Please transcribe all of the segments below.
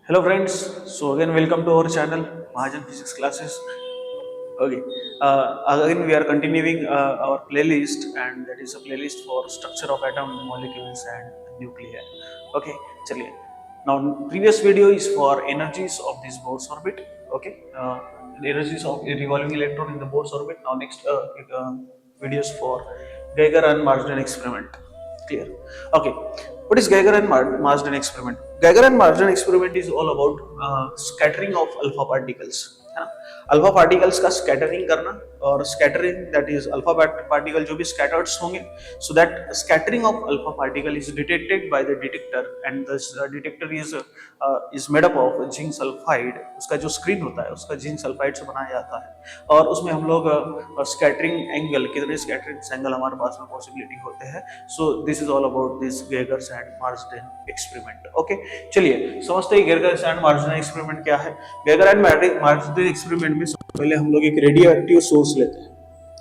Hello friends, so again welcome to our channel Mahajan Physics Classes. Okay, again we are continuing our playlist, and that is a playlist for structure of atom, molecules and nuclei. Okay, chaliye. Now previous video is for energies of this Bohr's orbit. Okay, the energies of a revolving electron in the Bohr's orbit. Now next videos for Geiger and Marsden experiment. Clear? Okay. What is Geiger and Marsden experiment? Geiger and Marsden experiment is all about scattering of alpha particles. है ना? Alpha particles का scattering करना, और scattering that is alpha particle जो भी स्कैटर्ड्स होंगे, so that scattering of alpha particle is detected by the detector, and the detector is made up of zinc sulphide. उसका जो स्क्रीन होता है उसका जिंक सल्फाइड से बनाया जाता है, और उसमें हम लोग स्कैटरिंग एंगल, कितने स्कैटरिंग एंगल हमारे पास में पॉसिबिलिटी होते हैं. So this is all about this Geiger's and Marsden experiment. Okay, चलिए समझते हैं गेगर्स एंड मार्सडेन एक्सपेरिमेंट क्या है. गेगर एंड मार्सडेन एक्सपेरिमेंट में सबसे पहले हम लोग एक रेडियो एक्टिव सोर्स लेते हैं.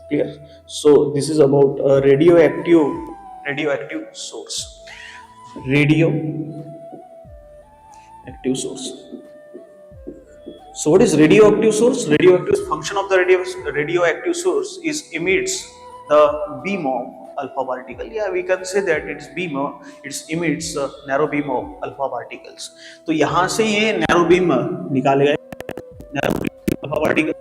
Clear? So this is about radio active source. Radio active source. So what is radioactive source? Radioactive function of the radioactive source is emits the beam of alpha particle. Yeah, we can say that it's emits narrow beam of alpha particles. तो यहाँ से ये narrow beam निकालेगा, narrow beam alpha particle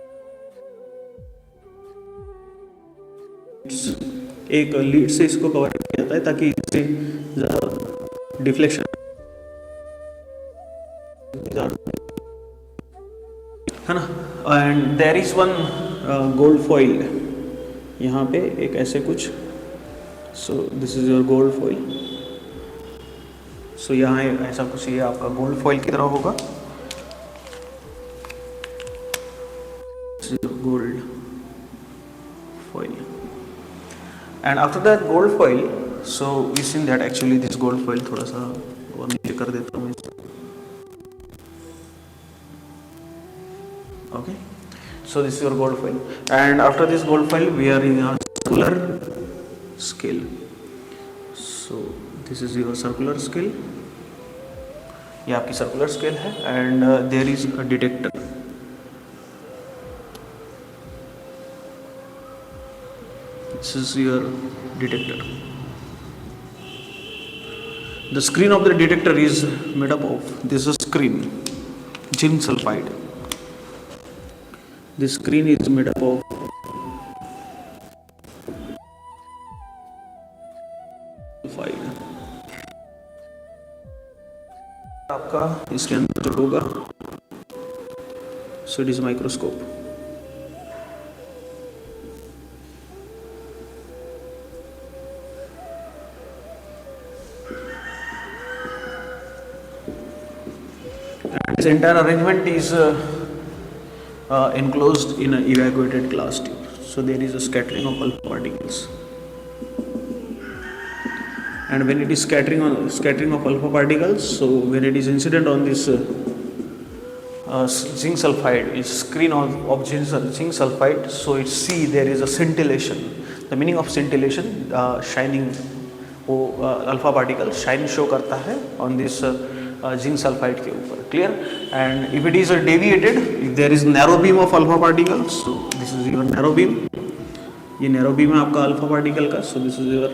एक lead से इसको cover किया जाता है ताकि इससे डिफ्लेक्शन है ना. And there is one gold foil यहाँ पे एक ऐसे कुछ. So this is your gold foil. So यहाँ ऐसा कुछ ये आपका गोल्ड फॉइल की तरह होगा. Gold foil, and after that gold foil, so we seen that actually this gold foil थोड़ा सा और नीचे कर देता हूँ. Okay, so this is your gold foil, and after this gold foil we are in our circular scale. So this is your circular scale. ये आपकी circular scale है, and there is a detector. This is your detector. The screen of the detector is made up of this screen, zinc sulfide. This screen is made up of sulfide. आपका इसके अंदर जो होगा, so it is microscope. And this entire arrangement is enclosed in an evacuated glass tube. So there is a scattering of alpha particles, and when it is scattering of alpha particles, so when it is incident on this zinc sulfide, is screen of zinc sulfide, so it see there is a scintillation. The meaning of scintillation, shining, वो alpha particle shine show करता है on this zinc sulphide के ऊपर. Clear? And if it is deviated, if there is narrow beam of alpha particles, so this is your narrow beam. ये narrow beam है आपका alpha particle का. So this is your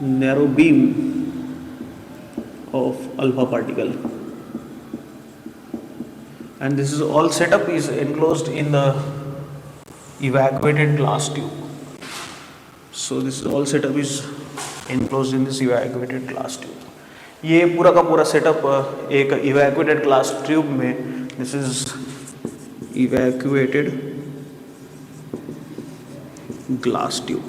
narrow beam of alpha particle, and this is all setup is enclosed in the evacuated glass tube. So this all setup is enclosed in this evacuated glass tube. ये पूरा का पूरा setup एक evacuated glass tube में, this is evacuated glass tube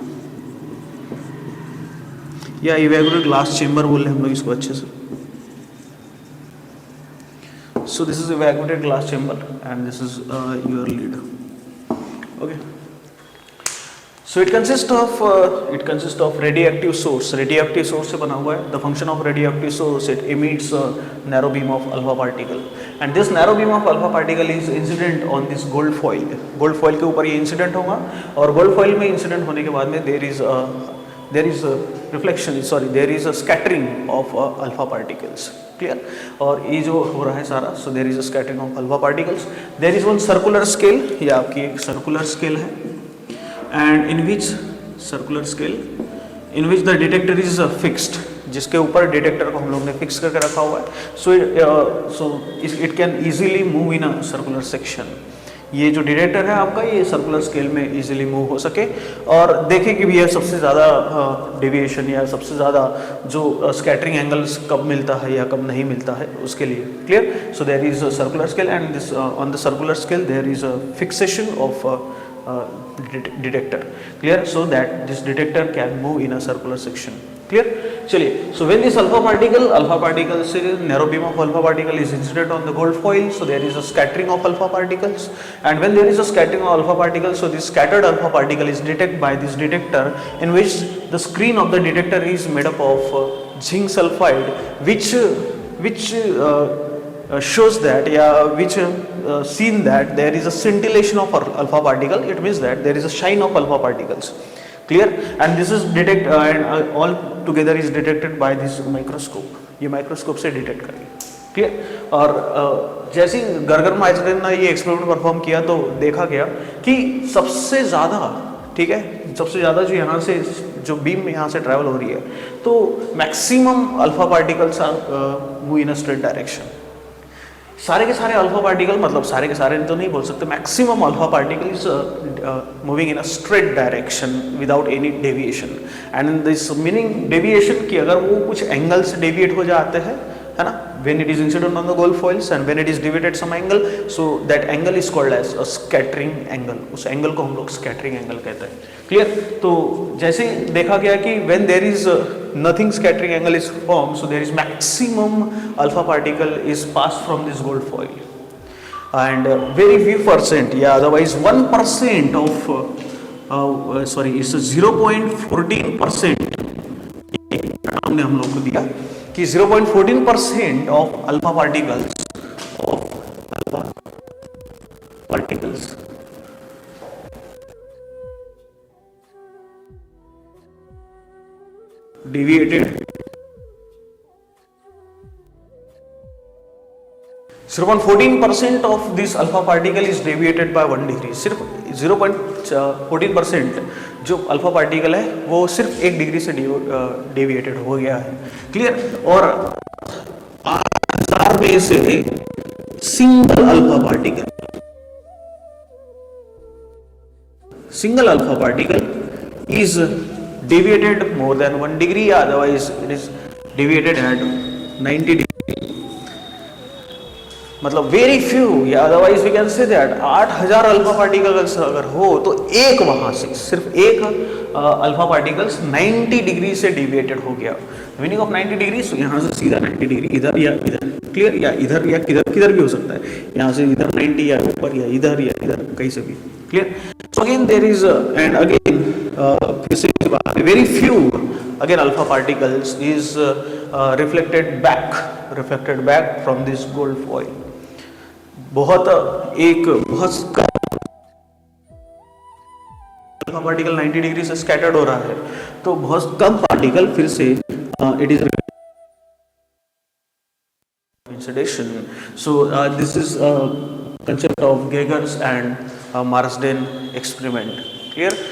या evacuated glass chamber बोल रहे हम लोग इसको अच्छे से. So this is evacuated glass chamber, and this is your lid. Okay. So it consists of radioactive source. Radioactive source से बना हुआ है. The function of radioactive source, it emits a narrow beam of alpha particle, and this narrow beam of alpha particle is incident on this gold foil. Gold foil के ऊपर ये incident होगा, और gold foil में incident होने के बाद में there is a there is a reflection, sorry, there is a scattering of alpha particles. Clear? और ये जो हो रहा है सारा, so there is a scattering of alpha particles. There is one circular scale, ये आपकी एक circular scale है, and in which circular scale in which the detector is fixed, जिसके ऊपर डिटेक्टर को हम लोग ने फिक्स करके रखा हुआ है. So it can easily move in a circular section. ये जो डिटेक्टर है आपका, ये सर्कुलर स्केल में इजीली मूव हो सके और देखें कि भी यह सबसे ज़्यादा डेविएशन या सबसे ज़्यादा जो स्कैटरिंग एंगल्स कब मिलता है या कब नहीं मिलता है उसके लिए. Clear? So there is a circular scale and this on the circular scale there is a fixation of detector. Clear? So that this detector can move in a circular section. Clear? चलिए, so when this alpha particle से narrow beam of alpha particle is incident on the gold foil, so there is a scattering of alpha particles, and when there is a scattering of alpha particles, so this scattered alpha particle is detected by this detector, in which the screen of the detector is made up of zinc sulfide, which shows that, which seen that there is a scintillation of alpha particle. It means that there is a shine of alpha particles. Clear? And this is and all together is detected by this microscope. ये microscope से detect करेंगे. Clear? और जैसे ही गर्गर माइजरेन ने ये experiment perform किया तो देखा गया कि सबसे ज़्यादा, ठीक है, सबसे ज़्यादा जो यहाँ से जो बीम यहाँ से ट्रैवल हो रही है, तो maximum alpha particles are move in a straight direction. सारे के सारे अल्फा पार्टिकल, मतलब सारे के सारे तो नहीं बोल सकते, maximum alpha particles moving in a straight direction without any deviation. And in this meaning deviation कि अगर वो कुछ एंगल से डेविएट हो जाते हैं, है ना, when it is incident on the gold foils and when it is deviated some angle, so that angle is called as a scattering angle. उस एंगल को हम लोग scattering angle कहते हैं. क्लियर? तो जैसे देखा गया कि when there is nothing scattering angle is formed, so there is maximum alpha particle is passed from this gold foil, and very few percent, otherwise 1% of sorry, it's 0.14% हमने हम लोग को दिया कि 0.14% of alpha particles deviated 0.14% of this alpha particle is deviated by 1 degree. सिर्फ 0.14% जो alpha particle है वो सिर्फ 1 डिग्री से डेविएटेड हो गया है. क्लियर? और 8000 में से single alpha particle is deviated more than 1 degree, otherwise it is deviated at 90 degree. मतलब वेरी फ्यू, या otherwise we can say that 8000 alpha particles अगर हो तो एक वहां से सिर्फ एक अल्फा पार्टिकल्स 90 डिग्री से डेविएटेड हो गया. मीनिंग ऑफ 90 डिग्री, सो यहाँ से सीधा 90 डिग्री इधर या इधर. क्लियर? या इधर या किधर भी हो सकता है, यहाँ से इधर 90 या ऊपर या इधर कहीं से भी. Clear? So again there is and again फिर से very few again alpha particles is reflected back from this gold foil. बहुत अल्फा पार्टिकल 90 डिग्री से स्कैटर्ड हो रहा है, तो बहुत कम पार्टिकल फिर से it is incidation. So this is a concept of Geiger's and Marsden experiment. Clear?